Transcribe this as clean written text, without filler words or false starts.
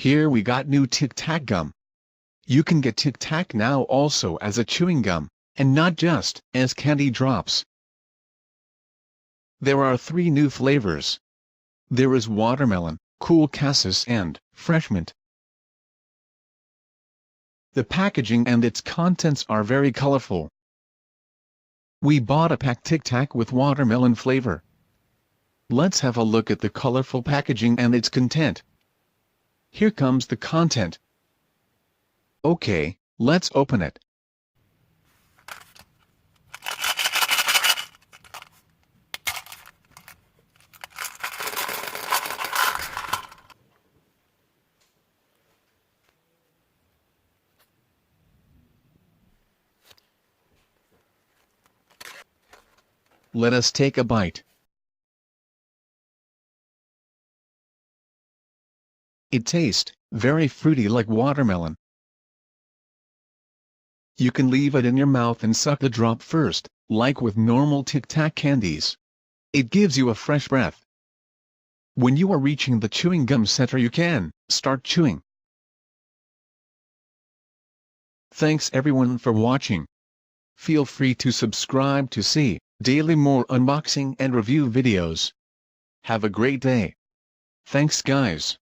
Here we got new Tic Tac gum. You can get Tic Tac now also as a chewing gum, and not just as candy drops. There are 3 new flavors. There is watermelon, cool cassis and fresh mint. The packaging and its contents are very colorful. We bought a pack Tic Tac with watermelon flavor. Let's have a look at the colorful packaging and its content. Here comes the content. Okay, let's open it. Let us take a bite. It tastes very fruity like watermelon. You can leave it in your mouth and suck the drop first, like with normal Tic Tac candies. It gives you a fresh breath. When you are reaching the chewing gum center you can start chewing. Thanks everyone for watching. Feel free to subscribe to see daily more unboxing and review videos. Have a great day. Thanks guys.